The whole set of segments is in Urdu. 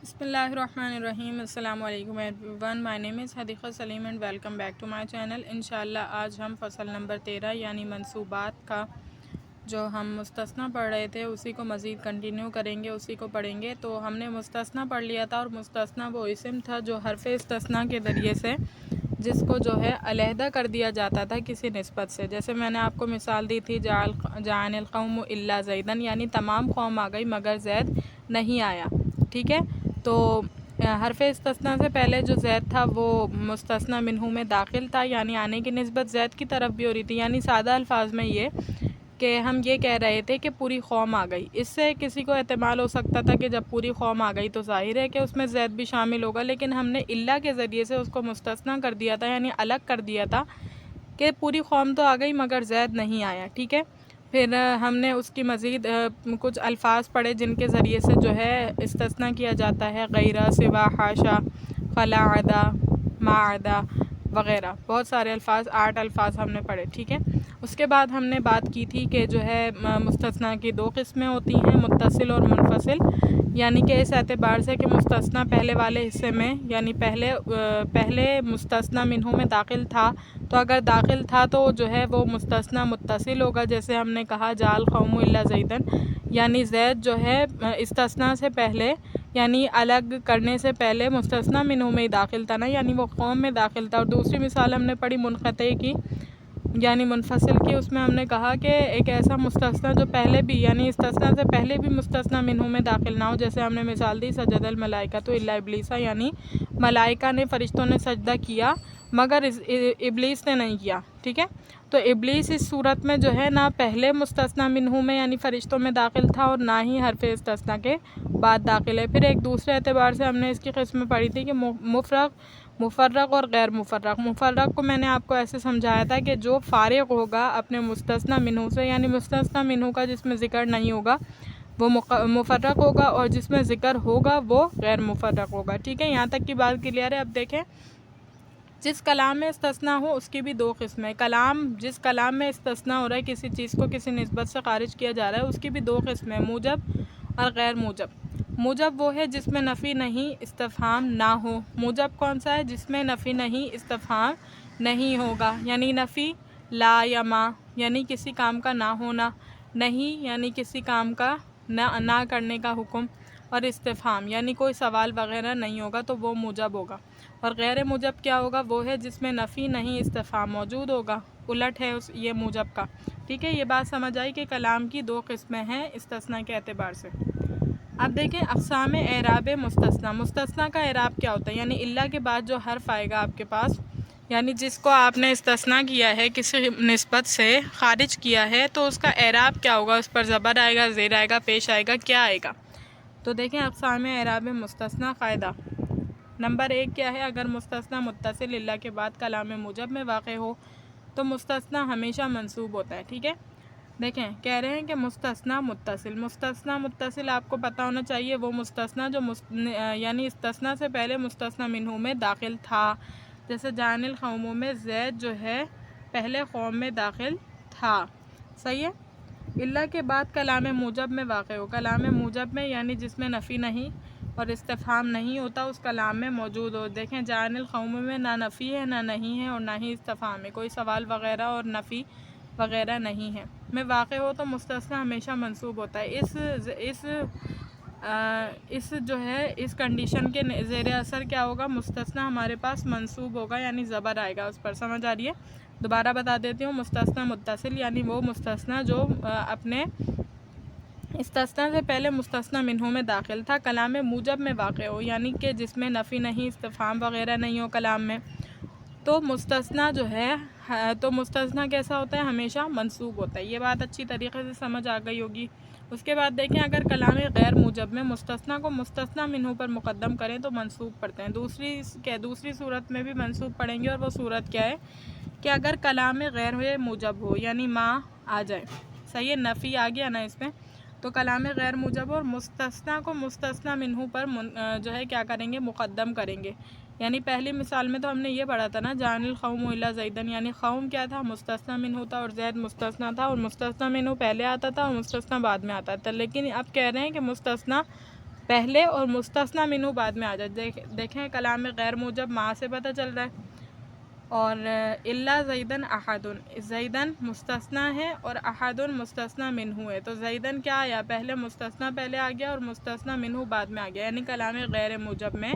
بسم اللہ الرحمن الرحیم۔ السلام علیکم everyone, my name is Hadiqa Saleem and welcome back to my channel. انشاءاللہ آج ہم فصل نمبر 13 یعنی منصوبات کا جو ہم مستثنیٰ پڑھ رہے تھے اسی کو مزید کنٹینیو کریں گے، اسی کو پڑھیں گے۔ تو ہم نے مستثنیٰ پڑھ لیا تھا، اور مستثنیٰ وہ اسم تھا جو حرف استثناء کے ذریعے سے جس کو جو ہے علیحدہ کر دیا جاتا تھا کسی نسبت سے۔ جیسے میں نے آپ کو مثال دی تھی جعن القوم الا زیدن، یعنی تمام قوم آ گئی مگر زید نہیں آیا، ٹھیک ہے۔ تو حرف استثناء سے پہلے جو زید تھا وہ مستثنیٰ منہو میں داخل تھا، یعنی آنے کی نسبت زید کی طرف بھی ہو رہی تھی۔ یعنی سادہ الفاظ میں یہ کہ ہم یہ کہہ رہے تھے کہ پوری قوم آ گئی۔ اس سے کسی کو احتمال ہو سکتا تھا کہ جب پوری قوم آ گئی تو ظاہر ہے کہ اس میں زید بھی شامل ہوگا، لیکن ہم نے الا کے ذریعے سے اس کو مستثنیٰ کر دیا تھا، یعنی الگ کر دیا تھا کہ پوری قوم تو آ گئی مگر زید نہیں آیا، ٹھیک ہے۔ پھر ہم نے اس کی مزید کچھ الفاظ پڑھے جن کے ذریعے سے جو ہے استثناء کیا جاتا ہے، غیرہ، سوا، حاشا، خلا، عدا، ما عدا وغیرہ، بہت سارے الفاظ، 8 الفاظ ہم نے پڑھے، ٹھیک ہے۔ اس کے بعد ہم نے بات کی تھی کہ جو ہے مستثنیٰ کی 2 قسمیں ہوتی ہیں، متصل اور منفصل، یعنی کہ اس اعتبار سے کہ مستثنیٰ پہلے والے حصے میں، یعنی پہلے مستثنیٰ منہو میں داخل تھا، تو اگر داخل تھا تو جو ہے وہ مستثنیٰ متصل ہوگا۔ جیسے ہم نے کہا جاء القوم الا زیدن، یعنی زید جو ہے استثناء سے پہلے، یعنی الگ کرنے سے پہلے مستثنیٰ منہو میں ہی داخل تھا نا، یعنی وہ قوم میں داخل تھا۔ اور دوسری مثال ہم نے پڑھی منقطع کی، یعنی منفصل کی۔ اس میں ہم نے کہا کہ ایک ایسا مستثنیٰ جو پہلے بھی، یعنی استثناء سے پہلے بھی مستثنیٰ منہو میں داخل نہ ہو۔ جیسے ہم نے مثال دی سجد الملائکۃ الا ابلیس، یعنی ملائکہ نے، فرشتوں نے سجدہ کیا مگر ابلیس نے نہیں کیا، ٹھیک ہے۔ تو ابلیس اس صورت میں جو ہے نہ پہلے مستثنیٰ منہو میں یعنی فرشتوں میں داخل تھا، اور نہ ہی حرف استثناء کے بعد داخل ہے۔ پھر ایک دوسرے اعتبار سے ہم نے اس کی قسمیں پڑھی تھی کہ مفرق اور غیر مفرق۔ مفرق کو میں نے آپ کو ایسے سمجھایا تھا کہ جو فارغ ہوگا اپنے مستثنیٰ منہو سے، یعنی مستثنیٰ منہو کا جس میں ذکر نہیں ہوگا وہ مفرق ہوگا، اور جس میں ذکر ہوگا وہ غیر مفرق ہوگا، ٹھیک ہے۔ یہاں تک کی بات کلیئر ہے۔ اب دیکھیں، جس کلام میں استثناء ہو اس کی بھی 2 قسمیں۔ جس کلام میں استثناء ہو رہا ہے، کسی چیز کو کسی نسبت سے خارج کیا جا رہا ہے، اس کی بھی 2 قسمیں، موجب اور غیر موجب۔ موجب وہ ہے جس میں نفی نہیں، استفہام نہ ہو۔ موجب کون سا ہے؟ جس میں نفی نہیں، استفہام نہیں ہوگا، یعنی نفی لا یا ما، یعنی کسی کام کا نہ ہونا، نہیں یعنی کسی کام کا نہ کرنے کا حکم، اور استفہام یعنی کوئی سوال وغیرہ نہیں ہوگا تو وہ موجب ہوگا۔ اور غیر موجب کیا ہوگا؟ وہ ہے جس میں نفی نہیں، استفہام موجود ہوگا، الٹ ہے یہ موجب کا، ٹھیک ہے۔ یہ بات سمجھ آئی کہ کلام کی 2 قسمیں ہیں استثناء کے اعتبار سے۔ اب دیکھیں اقسام اعراب مستثنیٰ۔ مستثنیٰ کا اعراب کیا ہوتا ہے؟ یعنی الا کے بعد جو حرف آئے گا آپ کے پاس، یعنی جس کو آپ نے استثناء کیا ہے، کسی نسبت سے خارج کیا ہے، تو اس کا اعراب کیا ہوگا؟ اس پر زبر آئے گا، زیر آئے گا، پیش آئے گا، کیا آئے گا؟ تو دیکھیں اقسام اعراب مستثنیٰ قاعدہ نمبر 1 کیا ہے؟ اگر مستثنیٰ متصل الا کے بعد کلام موجب میں واقع ہو تو مستثنیٰ ہمیشہ منصوب ہوتا ہے، ٹھیک ہے۔ دیکھیں کہہ رہے ہیں کہ مستثنیٰ متصل آپ کو پتہ ہونا چاہیے وہ مستثنیٰ جو یعنی استثناء سے پہلے مستثنیٰ منہو میں داخل تھا۔ جیسے جعن القوم میں زید جو ہے پہلے قوم میں داخل تھا، صحیح ہے۔ الا کے بعد کلام موجب میں واقع ہو، کلام موجب میں یعنی جس میں نفی نہیں اور استفہام نہیں ہوتا اس کلام میں موجود ہو۔ دیکھیں جعن القوم میں نہ نفی ہے، نہ نہیں ہے، اور نہ ہی استفہام ہے، کوئی سوال وغیرہ اور نفی وغیرہ نہیں ہے، میں واقع ہو تو مستثنیٰ ہمیشہ منصوب ہوتا ہے۔ اس جو ہے اس کنڈیشن کے زیر اثر کیا ہوگا؟ مستثنیٰ ہمارے پاس منصوب ہوگا، یعنی زبر آئے گا اس پر، سمجھ آ رہی ہے؟ دوبارہ بتا دیتی ہوں، مستثنیٰ متصل یعنی وہ مستثنیٰ جو اپنے استثناء سے پہلے مستثنیٰ منہو میں داخل تھا، کلام موجب میں واقع ہو، یعنی کہ جس میں نفی نہیں، استفہام وغیرہ نہیں ہو کلام میں، تو مستثنیٰ جو ہے تو مستثنیٰ کیسا ہوتا ہے؟ ہمیشہ منصوب ہوتا ہے۔ یہ بات اچھی طریقے سے سمجھ آ گئی ہوگی۔ اس کے بعد دیکھیں اگر کلام غیر موجب میں مستثنیٰ کو مستثنیٰ منہو پر مقدم کریں تو منصوب پڑھتے ہیں۔ دوسری صورت میں بھی منصوب پڑھیں گے، اور وہ صورت کیا ہے کہ اگر کلام غیر موجب ہو، یعنی ما آ جائے، صحیح ہے، نفی آ گیا نا اس میں، تو کلام غیر موجب اور مستثنیٰ کو مستثنیٰ منہو پر جو ہے کیا کریں گے؟ مقدم کریں گے۔ یعنی پہلی مثال میں تو ہم نے یہ پڑھا تھا نا جعن القوم الا زیدن، یعنی قوم کیا تھا؟ مستثنیٰ منہو تھا، اور زید مستثنیٰ تھا، اور مستثنیٰ منہو پہلے آتا تھا اور مستثنیٰ بعد میں آتا تھا۔ لیکن اب کہہ رہے ہیں کہ مستثنیٰ پہلے اور مستثنا منہو بعد میں آ جائے. دیکھیں کلام غیر موجب ما سے پتہ چل رہا ہے. اور الا زیدن احدن، زیدن مستثنا ہے اور احدن مستثنا منہو ہے. تو زیدن کیا آیا؟ پہلے مستثنا پہلے آ گیا اور مستثنا منہو بعد میں آ گیا. یعنی کلام غیر موجب میں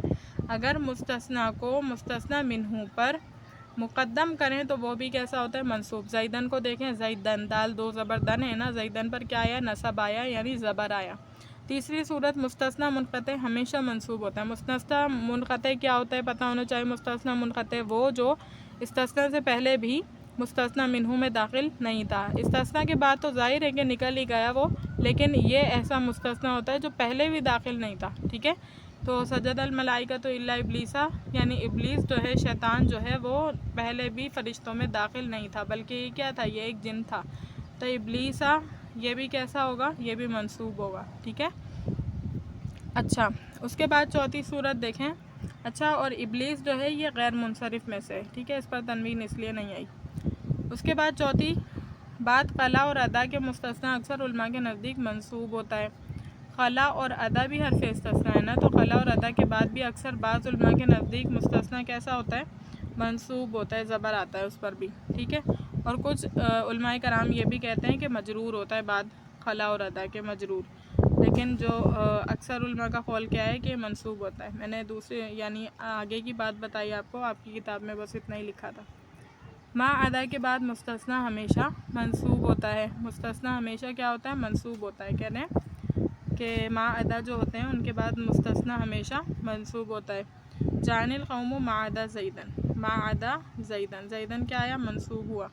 اگر مستثنا کو مستثنا منہو پر مقدم کریں تو وہ بھی کیسا ہوتا ہے؟ منصوب. زیدن کو دیکھیں، زیدن دال دو زبر دن ہے نا، زیدن پر کیا آیا؟ نصب آیا یعنی زبر آیا. تیسری صورت مستثنا منقطع ہمیشہ منصوب ہوتا ہے. مستثنا منقطع کیا ہوتا ہے؟ پتہ ہونا چاہیے. مستثنا منقطع وہ جو استثنا سے پہلے بھی مستثنا منہو میں داخل نہیں تھا. استثنا کے بعد تو ظاہر ہے کہ نکل ہی گیا وہ، لیکن یہ ایسا مستثنا ہوتا ہے جو پہلے بھی داخل نہیں تھا. ٹھیک ہے، تو سجد الملائکۃ الا ابلیسا، یعنی ابلیس جو ہے، شیطان جو ہے، وہ پہلے بھی فرشتوں میں داخل نہیں تھا، بلکہ یہ کیا تھا؟ یہ ایک جن تھا. تو ابلیسا یہ بھی کیسا ہوگا؟ یہ بھی منصوب ہوگا. ٹھیک ہے. اچھا، اس کے بعد چوتھی صورت دیکھیں. اچھا، اور ابلیس جو ہے یہ غیر منصرف میں سے. ٹھیک ہے، اس پر تنوین اس لیے نہیں آئی. اس کے بعد چوتھی بات، خلا اور ادا کے مستثنا اکثر علماء کے نزدیک منصوب ہوتا ہے. خلا اور ادا بھی حرف استثنا ہے نا، تو خلا اور ادا کے بعد بھی اکثر بعض علماء کے نزدیک مستثنا کیسا ہوتا ہے؟ منصوب ہوتا ہے، زبر آتا ہے اس پر بھی. ٹھیک ہے، اور کچھ علماء کرام یہ بھی کہتے ہیں کہ مجرور ہوتا ہے بعد خلا اور ادا کے، مجرور. لیکن جو اکثر علماء کا قول کیا ہے کہ منصوب ہوتا ہے. میں نے دوسرے یعنی آگے کی بات بتائی آپ کو، آپ کی کتاب میں بس اتنا ہی لکھا تھا. ما ادا کے بعد مستثنا ہمیشہ منصوب ہوتا ہے. مستثنا ہمیشہ کیا ہوتا ہے؟ منصوب ہوتا ہے. کہہ رہے ہیں کہ ما ادا جو ہوتے ہیں ان کے بعد مستثنا ہمیشہ منصوب ہوتا ہے. جان القوم ما عدا زیدن، ما عدا زیدن، زیدن کیا آیا؟ منصوب ہوا.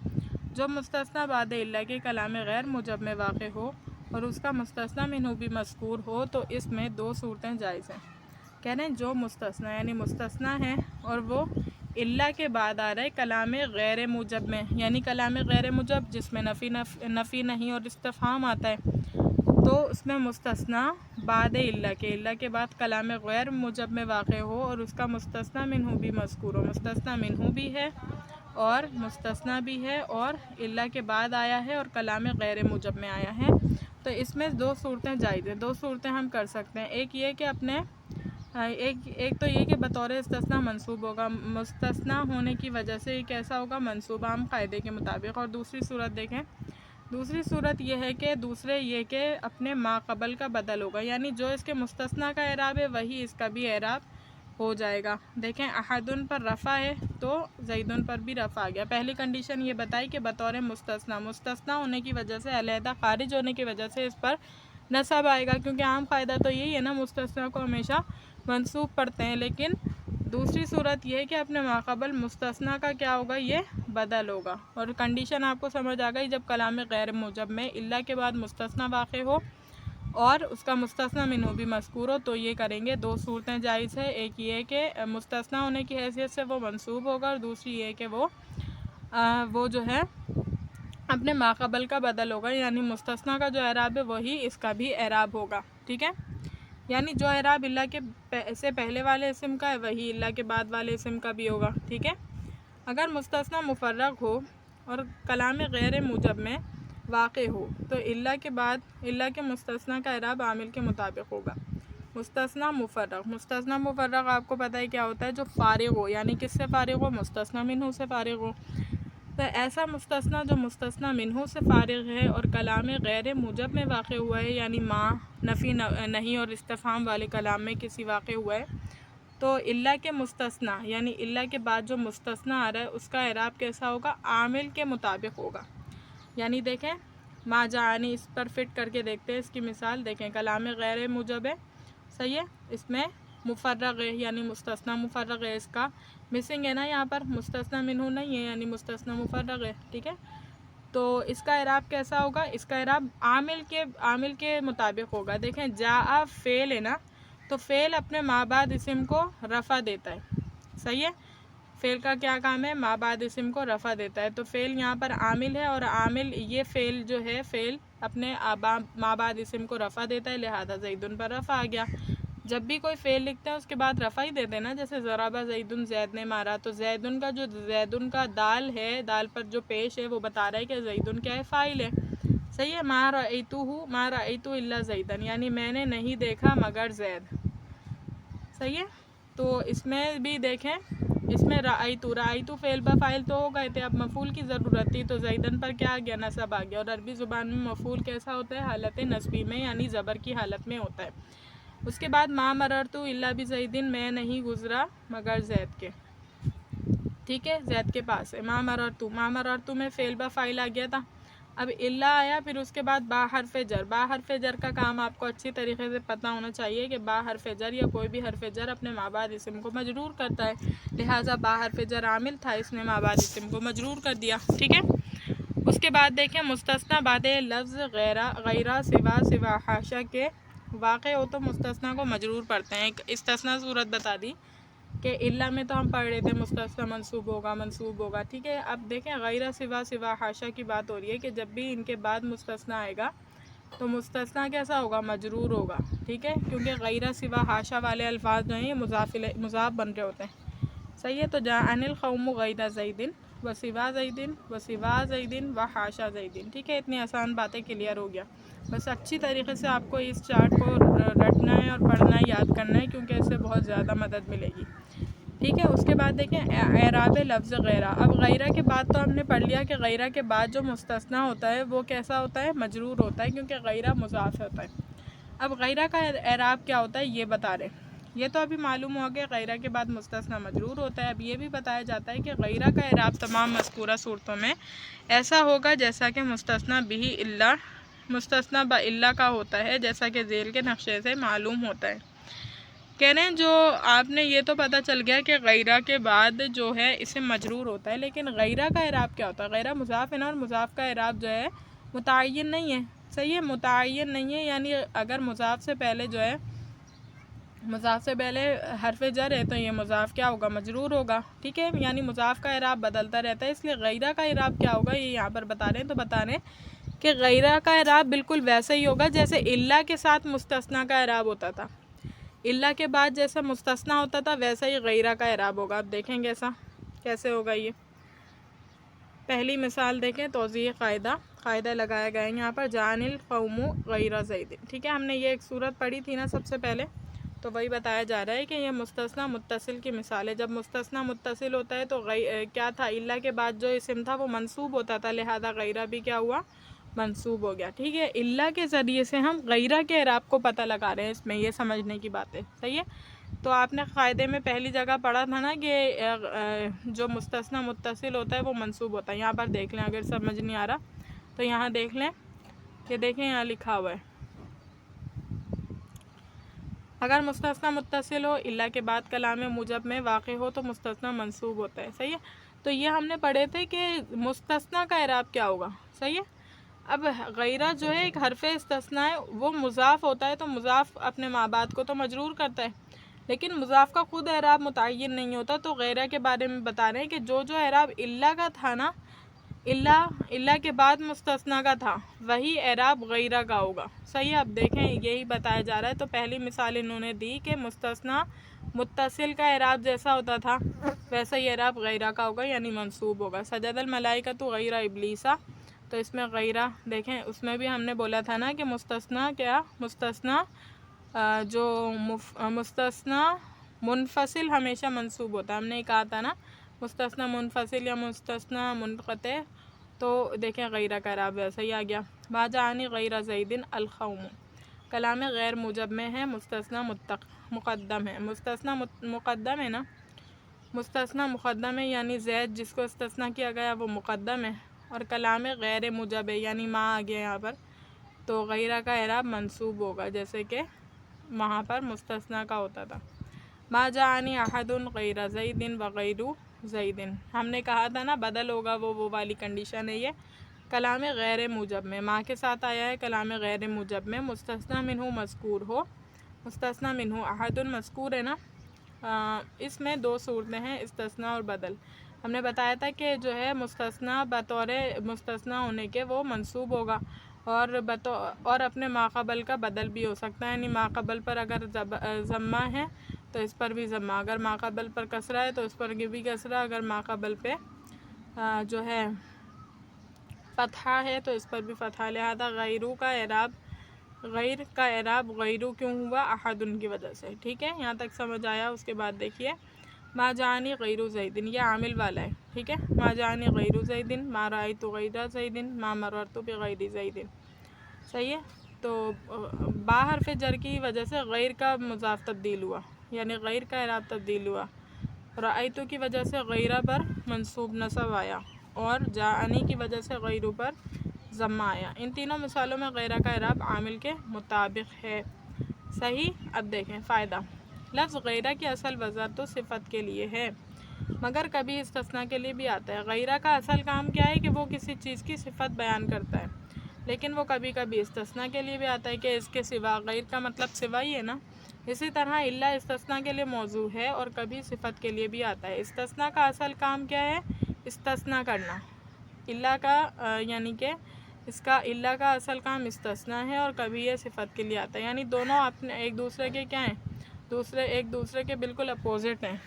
جو مستثنا بعد الا کے کلام غیر موجب میں واقع ہو اور اس کا مستثنا منہو بھی مذکور ہو تو اس میں دو صورتیں جائز ہیں. کہہ رہے ہیں جو مستثنا یعنی مستثنا ہے اور وہ الا کے بعد آ رہا ہے کلام غیر موجب میں، یعنی کلام غیر موجب جس میں نفی نہیں اور استفہام آتا ہے، تو اس میں مستثنا بعد الا کے بعد کلام غیر موجب میں واقع ہو اور اس کا مستثنا منہو بھی مذکور ہو. مستثنا منہو بھی ہے اور مستثنا بھی ہے اور الا کے بعد آیا ہے اور کلام غیر موجب میں آیا ہے، تو اس میں دو صورتیں جائز ہیں. دو صورتیں ہم کر سکتے ہیں. ایک یہ کہ ایک تو یہ کہ بطور استثنا منصوب ہوگا، مستثنا ہونے کی وجہ سے یہ کیسا ہوگا؟ منصوب، عام قاعدے کے مطابق. اور دوسری صورت دیکھیں، دوسری صورت یہ ہے کہ اپنے ما قبل کا بدل ہوگا، یعنی جو اس کے مستثنا کا اعراب ہے وہی اس کا بھی اعراب ہو جائے گا. دیکھیں احدن پر رفع ہے تو زیدن پر بھی رفع آ گیا. پہلی کنڈیشن یہ بتائی کہ بطور مستثنا ہونے کی وجہ سے، علیحدہ خارج ہونے کی وجہ سے اس پر نصب آئے گا، کیونکہ عام قاعدہ تو یہی ہے نا، مستثنا کو ہمیشہ منصوب پڑھتے ہیں. لیکن دوسری صورت یہ ہے کہ اپنے ماقبل مستثنا کا کیا ہوگا؟ یہ بدل ہوگا. اور کنڈیشن آپ کو سمجھ آ گئی، جب کلام غیر موجب میں الا کے بعد مستثنا واقع ہو اور اس کا مستثنا منہو بھی مذکور ہو تو یہ کریں گے. دو صورتیں جائز ہے، ایک یہ کہ مستثنا ہونے کی حیثیت سے وہ منصوب ہوگا اور دوسری یہ کہ وہ جو ہے اپنے ماقبل کا بدل ہوگا، یعنی مستثنا کا جو اعراب ہے وہی اس کا بھی اعراب ہوگا. ٹھیک ہے، یعنی جو اعراب الا کے سے پہلے والے اسم کا ہے وہی الا کے بعد والے اسم کا بھی ہوگا. ٹھیک ہے، اگر مستثنا مفرغ ہو اور کلام غیر موجب میں واقع ہو تو الا کے بعد الا کے مستثنا کا اعراب عامل کے مطابق ہوگا. مستثنا مفرغ آپ کو پتہ ہے کیا ہوتا ہے؟ جو فارغ ہو، یعنی کس سے فارغ ہو؟ مستثنا منہو سے فارغ ہو. تو ایسا مستثنا جو مستثنا منہو سے فارغ ہے اور کلام غیر موجب میں واقع ہوا ہے، یعنی ما، نفی نہیں اور استفہام والے کلام میں کسی واقع ہوا ہے، تو الا کے مستثنا یعنی الا کے بعد جو مستثنا آ رہا ہے اس کا اعراب کیسا ہوگا؟ عامل کے مطابق ہوگا. یعنی دیکھیں ما جعانی، اس پر فٹ کر کے دیکھتے ہیں اس کی مثال. دیکھیں کلام غیر موجب ہے، صحیح ہے، اس میں مفرغ ہے یعنی مستثنا مفرغ ہے، اس کا مسنگ ہے نا، یہاں پر مستثنا منہو نہیں ہے یعنی مستثنا مفرغ ہے. ٹھیک ہے، تو اس کا اعراب کیسا ہوگا؟ اس کا اعراب عامل کے مطابق ہوگا. دیکھیں جاء فعل ہے نا، تو فعل اپنے ما بعد اسم کو رفع دیتا ہے، صحیح ہے، فعل کا کیا کام ہے؟ ما بعد اسم کو رفع دیتا ہے. تو فعل یہاں پر عامل ہے اور عامل یہ فعل جو ہے، فعل اپنے ما بعد اسم کو رفع دیتا ہے، لہذا زیدن پر رفع آ گیا. جب بھی کوئی فعل لکھتے ہیں اس کے بعد رفع ہی دیتے ہیں نا، جیسے ضربہ زیدن، زید نے مارا، تو زیدن کا دال ہے، دال پر جو پیش ہے وہ بتا رہا ہے کہ زیدن کیا ہے؟ فاعل ہے، صحیح ہے. ما رأیتو الا زیدن یعنی میں نے نہیں دیکھا مگر زید. صحیح ہے. تو اس میں بھی دیکھیں، اس میں رأیتو فعل بفاعل تو ہو گئے تھے، اب مفعول کی ضرورت تھی تو زیدن پر کیا آ گیا؟ نصب آ گیا. اور عربی زبان میں مفعول کیسا ہوتا ہے؟ حالت نصبی میں یعنی زبر کی حالت میں ہوتا ہے. اس کے بعد ما مررتو الا بزیدن میں نہیں گزرا مگر زید کے. ٹھیک ہے، زید کے پاس ہے. ما مررتو میں فعل بفاعل آ گیا تھا. اب الا آیا، پھر اس کے بعد با حرف جر. با حرف جر کا کام آپ کو اچھی طریقے سے پتہ ہونا چاہیے کہ با حرف جر یا کوئی بھی حرف جر اپنے ما بعد اسم کو مجرور کرتا ہے، لہٰذا با حرف جر عامل تھا، اس نے ما بعد اسم کو مجرور کر دیا. ٹھیک ہے. اس کے بعد دیکھیں مستثنی بعد لفظ غیرہ سوا حاشا کے واقع ہو تو مستثنی کو مجرور پڑھتے ہیں. ایک استثناء صورت بتا دی کہ الا میں تو ہم پڑھ رہے تھے مستثنی منصوب ہوگا. ٹھیک ہے. اب دیکھیں غیرہ سوا حاشا کی بات ہو رہی ہے کہ جب بھی ان کے بعد مستثنی آئے گا تو مستثنی کیسا ہوگا؟ مجرور ہوگا. ٹھیک ہے، کیونکہ غیرہ سوا حاشا والے الفاظ جو ہیں یہ مضاف بن رہے ہوتے ہیں. صحیح ہے. تو جاءنی القوم غیر زیدن وسوا زیدن وحاشا زیدن. ٹھیک ہے، اتنی آسان باتیں کلیئر ہو گیا. بس اچھی طریقے سے آپ کو اس چارٹ کو رٹنا ہے اور پڑھنا ہے، یاد کرنا ہے، کیونکہ اس سے بہت زیادہ مدد ملے گی. ٹھیک ہے. اس کے بعد دیکھیں اعراب لفظ غیرہ. اب غیرہ کے بعد تو ہم نے پڑھ لیا کہ غیرہ کے بعد جو مستثنی ہوتا ہے وہ کیسا ہوتا ہے؟ مجرور ہوتا ہے، کیونکہ غیرہ مضاف ہوتا ہے. اب غیرہ کا اعراب کیا ہوتا ہے یہ بتا رہے ہیں. یہ تو ابھی معلوم ہو گیا غیرہ کے بعد مستثنی مجرور ہوتا ہے. اب یہ بھی بتایا جاتا ہے کہ غیرہ کا اعراب تمام مذکورہ صورتوں میں ایسا ہوگا جیسا کہ مستثنی با الا کا ہوتا ہے، جیسا کہ ذیل کے نقشے سے معلوم ہوتا ہے. کہہ رہے ہیں جو آپ نے یہ تو پتہ چل گیا کہ غیرہ کے بعد جو ہے اسے مجرور ہوتا ہے، لیکن غیرہ کا اعراب کیا ہوتا ہے؟ غیرہ مضاف ہے نا، اور مضاف کا اعراب جو ہے متعین نہیں ہے. صحیح ہے، متعین نہیں ہے، یعنی اگر مضاف سے پہلے حرف جر ہے تو یہ مضاف کیا ہوگا؟ مجرور ہوگا. ٹھیک ہے، یعنی مضاف کا اعراب بدلتا رہتا ہے، اس لیے غیرہ کا اعراب کیا ہوگا یہ یہاں پر بتا رہے ہیں. تو بتا رہے ہیں کہ غیرہ کا اعراب بالکل ویسا ہی ہوگا جیسے الا کے ساتھ مستثنی کا اعراب ہوتا تھا. الا کے بعد جیسا مستثنی ہوتا تھا ویسا ہی غیرہ کا اعراب ہوگا. آپ دیکھیں گے کیسے ہوگا. یہ پہلی مثال دیکھیں، توضیح قاعدہ لگایا گیا ہے یہاں پر. جاءنی القوم غیر زید. ٹھیک ہے، ہم نے یہ ایک صورت پڑھی تھی نا سب سے پہلے، تو وہی بتایا جا رہا ہے کہ یہ مستثنی متصل کی مثال ہے. جب مستثنی متصل ہوتا ہے تو کیا تھا؟ الا کے بعد جو اسم تھا وہ منصوب ہوتا تھا، لہذا غیرہ بھی کیا ہوا؟ منصوب ہو گیا. ٹھیک ہے، الا کے ذریعے سے ہم غیرہ کے اعراب کو پتہ لگا رہے ہیں، اس میں یہ سمجھنے کی بات ہے. صحیح ہے. تو آپ نے قاعدے میں پہلی جگہ پڑھا تھا نا کہ جو مستثنی متصل ہوتا ہے وہ منصوب ہوتا ہے. یہاں پر دیکھ لیں، اگر سمجھ نہیں آ رہا تو یہاں دیکھ لیں، یہ دیکھیں یہاں لکھا ہوا ہے اگر مستثنی متصل ہو الا کے بعد کلام موجب میں واقع ہو تو مستثنی منصوب ہوتا ہے. صحیح ہے. تو یہ ہم نے پڑھے تھے کہ مستثنی کا اعراب کیا ہوگا. صحیح ہے. اب غیرہ جو ہے ایک حرف استثناء ہے، وہ مضاف ہوتا ہے تو مضاف اپنے ما بعد کو تو مجرور کرتا ہے، لیکن مضاف کا خود اعراب متعین نہیں ہوتا. تو غیرہ کے بارے میں بتا رہے ہیں کہ جو اعراب الا کا تھا نا، الا کے بعد مستثنی کا تھا، وہی اعراب غیرہ کا ہوگا. صحیح ہے. اب دیکھیں یہی بتایا جا رہا ہے. تو پہلی مثال انہوں نے دی کہ مستثنی متصل کا اعراب جیسا ہوتا تھا ویسا ہی اعراب غیرہ کا ہوگا، یعنی منصوب ہوگا. سجد الملائکۃ غیر ابلیسا. تو اس میں غیرہ دیکھیں، اس میں بھی ہم نے بولا تھا نا کہ مستثنی منفصل ہمیشہ منصوب ہوتا ہے. ہم نے کہا تھا نا مستثنی منفصل یا مستثنی منقطع. تو دیکھیں غیرہ کا اعراب ویسا ہی آ گیا. ما جاءنی غیر زیدن القوم. کلام غیر موجب میں ہے، مستثنی مقدم ہے. مستثنی مقدم ہے نا، مستثنی مقدم ہے یعنی زید جس کو استثنیٰ کیا گیا وہ مقدم ہے، اور کلام غیر موجب ہے یعنی ما آ گیا یہاں پر، تو غیرہ کا اعراب منصوب ہوگا جیسے کہ وہاں پر مستثنی کا ہوتا تھا. ما جاءنی احد غیر زید وغیر زید. ہم نے کہا تھا نا بدل ہوگا، وہ والی کنڈیشن ہے. یہ کلام غیر موجب میں ما کے ساتھ آیا ہے. کلام غیر موجب میں مستثنی منہ مذکور ہو، مستثنی منہ احد مذکور ہے نا، اس میں دو صورتیں ہیں، استثناء اور بدل. ہم نے بتایا تھا کہ جو ہے مستثنی بطور مستثنی ہونے کے وہ منصوب ہوگا، اور اپنے ماقبل کا بدل بھی ہو سکتا ہے. یعنی ماقبل پر اگر ضمہ ہے تو اس پر بھی ضمہ، اگر ماقبل پر کسرہ ہے تو اس پر بھی کسرہ، اگر ماقبل پہ جو ہے فتحہ ہے تو اس پر بھی فتحہ، لہذا غیرو کا اعراب، غیر کا اعراب غیرو کیوں ہوا؟ احد کی وجہ سے، ٹھیک ہے، یہاں تک سمجھ آیا۔ اس کے بعد دیکھیے ما جانی غیر زیدن، یہ عامل والا ہے، ٹھیک ہے، ما جانی غیر زیدن، ما رأیت غیر زیدن، ما مررت بغیر زیدن، صحیح ہے۔ تو با حرف جر کی وجہ سے غیر کا مضاف تبدیل ہوا، یعنی غیر کا اعراب تبدیل ہوا، رأیت کی وجہ سے غیرہ پر منصوب نصب آیا، اور جاءنی کی وجہ سے غیرو پر ضمہ آیا۔ ان تینوں مثالوں میں غیرہ کا اعراب عامل کے مطابق ہے، صحیح۔ اب دیکھیں فائدہ، لفظ غیرہ کی اصل وضع تو صفت کے لیے ہے، مگر کبھی استثناء کے لیے بھی آتا ہے۔ غیرہ کا اصل کام کیا ہے کہ وہ کسی چیز کی صفت بیان کرتا ہے، لیکن وہ کبھی کبھی استثناء کے لیے بھی آتا ہے کہ اس کے سوا، غیر کا مطلب سوا ہی ہے نا۔ اسی طرح الا استثناء کے لیے موضوع ہے اور کبھی صفت کے لیے بھی آتا ہے۔ استثناء کا اصل کام کیا ہے؟ استثناء کرنا۔ الا کا یعنی کہ اس کا الا کا اصل کام استثناء ہے اور کبھی یہ صفت کے لیے آتا ہے، یعنی دونوں اپنے ایک دوسرے کے کیا ہیں؟ ایک دوسرے کے بالکل اپوزٹ ہیں،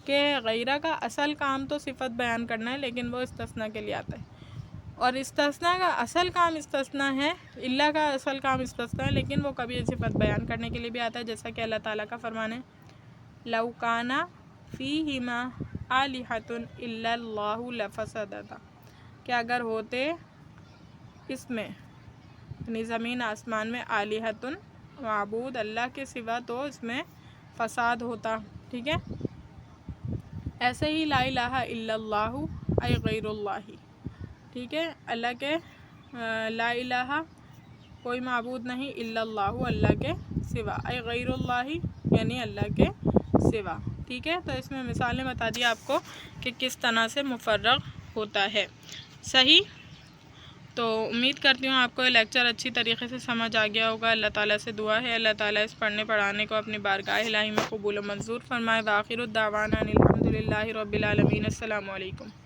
کہ غیرہ کا اصل کام تو صفت بیان کرنا ہے لیکن وہ استثناء کے لیے آتا ہے، اور استثناء کا اصل کام استثناء ہے، الا کا اصل کام استثناء ہے لیکن وہ کبھی صفت بیان کرنے کے لیے بھی آتا ہے، جیسا کہ اللہ تعالیٰ کا فرمان ہے لَوْ كَانَ فِيهِمَا آلِهَةٌ إِلَّا اللَّهُ لَفَسَدَتَا، کہ اگر ہوتے اس میں یعنی زمین آسمان میں آلِهَةٌ معبود اللہ کے سوا تو اس میں فساد ہوتا، ٹھیک ہے۔ ایسے ہی لا الہ الا اللہ ای غیر اللہ، ٹھیک ہے، اللہ کے لا الہ کوئی معبود نہیں، الا اللہ اللہ کے سوا، ای غیر اللہ یعنی اللہ کے سوا، ٹھیک ہے۔ تو اس میں مثالیں بتا دی آپ کو کہ کس طرح سے مفرغ ہوتا ہے، صحیح۔ تو امید کرتی ہوں آپ کو یہ لیکچر اچھی طریقے سے سمجھ آ گیا ہوگا۔ اللہ تعالیٰ سے دعا ہے اللہ تعالیٰ اس پڑھنے پڑھانے کو اپنی بارگاہ الہی میں قبول و منظور فرمائے۔ وآخر الدعوانا ان الحمد للہ رب العالمین۔ السلام علیکم۔